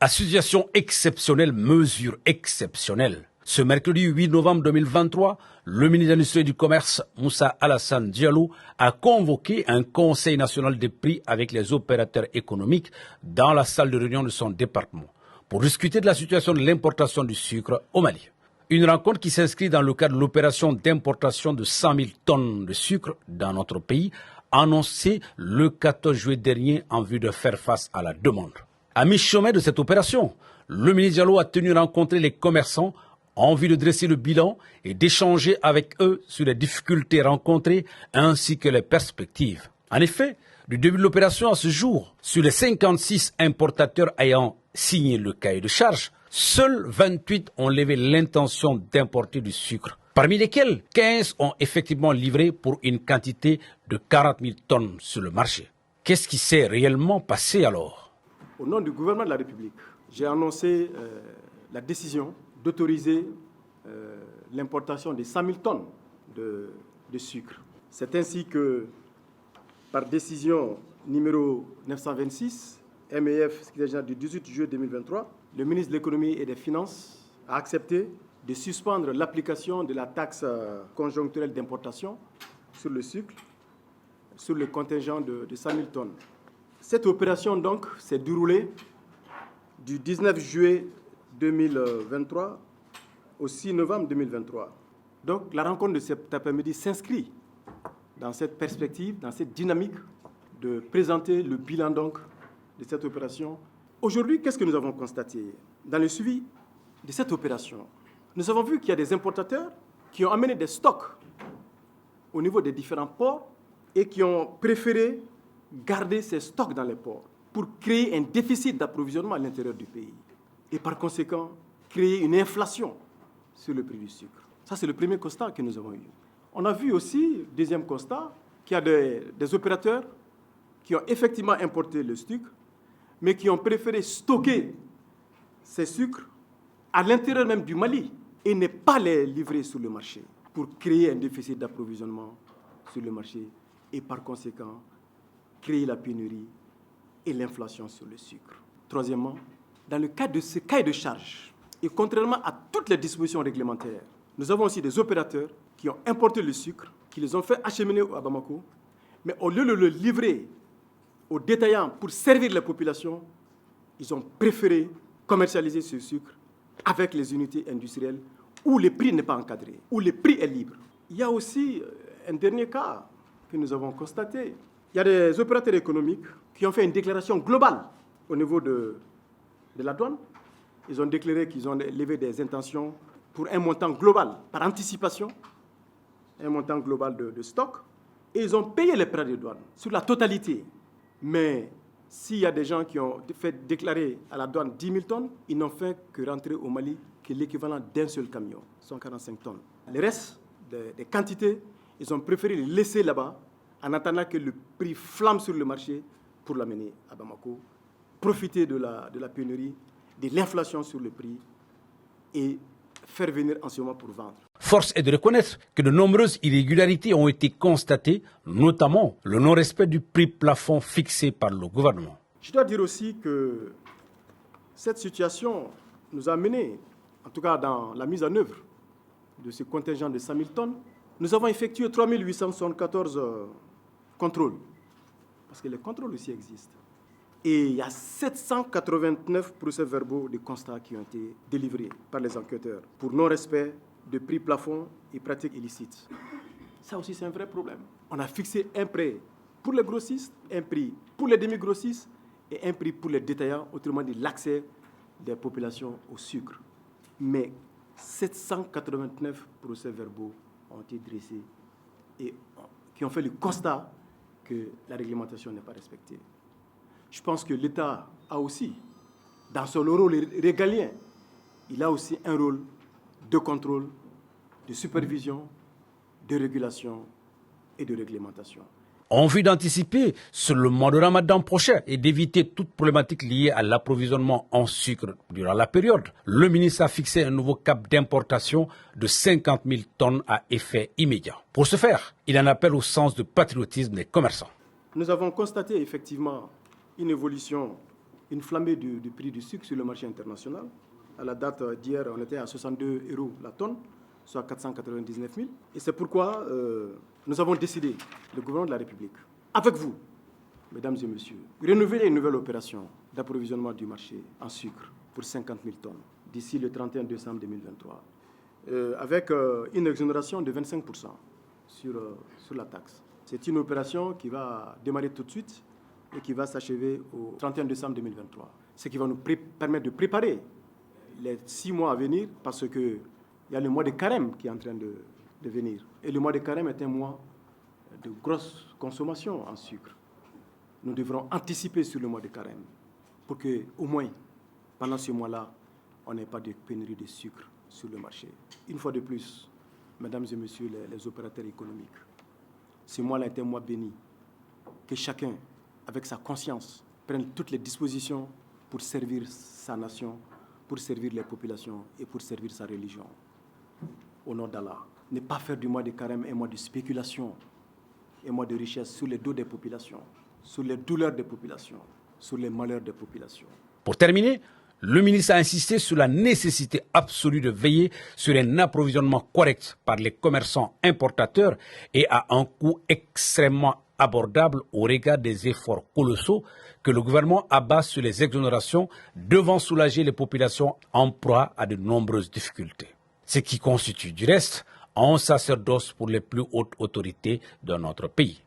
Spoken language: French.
À situation exceptionnelle, mesure exceptionnelle. Ce mercredi 8 novembre 2023, le ministre de l'Industrie et du Commerce, Moussa Alassane Diallo, a convoqué un conseil national des prix avec les opérateurs économiques dans la salle de réunion de son département pour discuter de la situation de l'importation du sucre au Mali. Une rencontre qui s'inscrit dans le cadre de l'opération d'importation de 100 000 tonnes de sucre dans notre pays, annoncée le 14 juillet dernier en vue de faire face à la demande. À mi-chemin de cette opération, le ministre Diallo a tenu à rencontrer les commerçants en vue de dresser le bilan et d'échanger avec eux sur les difficultés rencontrées ainsi que les perspectives. En effet, du début de l'opération à ce jour, sur les 56 importateurs ayant signé le cahier de charge, seuls 28 ont levé l'intention d'importer du sucre, parmi lesquels 15 ont effectivement livré pour une quantité de 40 000 tonnes sur le marché. Qu'est-ce qui s'est réellement passé alors? Au nom du gouvernement de la République, j'ai annoncé la décision d'autoriser l'importation de 100 000 tonnes de sucre. C'est ainsi que, par décision numéro 926, MEF, secrétaire général du 18 juillet 2023, le ministre de l'Économie et des Finances a accepté de suspendre l'application de la taxe conjoncturelle d'importation sur le sucre, sur le contingent de 100 000 tonnes. Cette opération, donc, s'est déroulée du 19 juillet 2023 au 6 novembre 2023. Donc, la rencontre de cet après-midi s'inscrit dans cette perspective, dans cette dynamique de présenter le bilan donc, de cette opération. Aujourd'hui, qu'est-ce que nous avons constaté? Dans le suivi de cette opération, nous avons vu qu'il y a des importateurs qui ont amené des stocks au niveau des différents ports et qui ont préféré garder ces stocks dans les ports pour créer un déficit d'approvisionnement à l'intérieur du pays et par conséquent créer une inflation sur le prix du sucre. Ça, c'est le premier constat que nous avons eu. On a vu aussi, deuxième constat, qu'il y a des opérateurs qui ont effectivement importé le sucre, mais qui ont préféré stocker ces sucres à l'intérieur même du Mali et ne pas les livrer sur le marché pour créer un déficit d'approvisionnement sur le marché et par conséquent créer la pénurie et l'inflation sur le sucre. Troisièmement, dans le cadre de ce cahier de charge, et contrairement à toutes les dispositions réglementaires, nous avons aussi des opérateurs qui ont importé le sucre, qui les ont fait acheminer à Bamako, mais au lieu de le livrer aux détaillants pour servir les populations, ils ont préféré commercialiser ce sucre avec les unités industrielles où le prix n'est pas encadré, où le prix est libre. Il y a aussi un dernier cas que nous avons constaté. Il y a des opérateurs économiques qui ont fait une déclaration globale au niveau de la douane. Ils ont déclaré qu'ils ont levé des intentions pour un montant global, par anticipation, un montant global de stock. Et ils ont payé les frais de douane sur la totalité. Mais s'il y a des gens qui ont fait déclarer à la douane 10 000 tonnes, ils n'ont fait que rentrer au Mali que l'équivalent d'un seul camion, 145 tonnes. Le reste des quantités, ils ont préféré les laisser là-bas en attendant que le prix flambe sur le marché pour l'amener à Bamako, profiter de la pénurie, de l'inflation sur le prix et faire venir en ce moment pour vendre. Force est de reconnaître que de nombreuses irrégularités ont été constatées, notamment le non-respect du prix plafond fixé par le gouvernement. Je dois dire aussi que cette situation nous a menés, en tout cas dans la mise en œuvre de ce contingent de 100 000 tonnes, nous avons effectué 3 874 contrôles, parce que les contrôles aussi existent. Et il y a 789 procès-verbaux de constats qui ont été délivrés par les enquêteurs pour non-respect de prix plafond et pratiques illicites. Ça aussi, c'est un vrai problème. On a fixé un prix pour les grossistes, un prix pour les demi-grossistes et un prix pour les détaillants, autrement dit l'accès des populations au sucre. Mais 789 procès-verbaux ont été dressés et qui ont fait le constat que la réglementation n'est pas respectée. Je pense que l'État a aussi, dans son rôle régalien, il a aussi un rôle de contrôle, de supervision, de régulation et de réglementation. En vue d'anticiper sur le mois de Ramadan prochain et d'éviter toute problématique liée à l'approvisionnement en sucre durant la période, le ministre a fixé un nouveau cap d'importation de 50 000 tonnes à effet immédiat. Pour ce faire, il en appelle au sens de patriotisme des commerçants. Nous avons constaté effectivement une évolution une flambée du prix du sucre sur le marché international. À la date d'hier, on était à 62 € la tonne, soit 499 000. Et c'est pourquoi nous avons décidé, le gouvernement de la République, avec vous, mesdames et messieurs, renouveler une nouvelle opération d'approvisionnement du marché en sucre pour 50 000 tonnes d'ici le 31 décembre 2023, avec une exonération de 25% sur la taxe. C'est une opération qui va démarrer tout de suite et qui va s'achever au 31 décembre 2023. Ce qui va nous permettre de préparer les 6 mois à venir, parce qu'il y a le mois de carême qui est en train de venir. Et le mois de carême est un mois de grosse consommation en sucre. Nous devrons anticiper sur le mois de carême pour qu'au moins, pendant ce mois-là, on n'ait pas de pénurie de sucre sur le marché. Une fois de plus, mesdames et messieurs les opérateurs économiques, ce mois-là est un mois béni. Que chacun, avec sa conscience, prenne toutes les dispositions pour servir sa nation, pour servir les populations et pour servir sa religion. Au nom d'Allah, ne pas faire du mois de carême un mois de spéculation, un mois de richesse sur les dos des populations, sur les douleurs des populations, sur les malheurs des populations. Pour terminer, le ministre a insisté sur la nécessité absolue de veiller sur un approvisionnement correct par les commerçants importateurs et à un coût extrêmement abordable au regard des efforts colossaux que le gouvernement abat sur les exonérations devant soulager les populations en proie à de nombreuses difficultés. Ce qui constitue du reste un sacerdoce pour les plus hautes autorités de notre pays.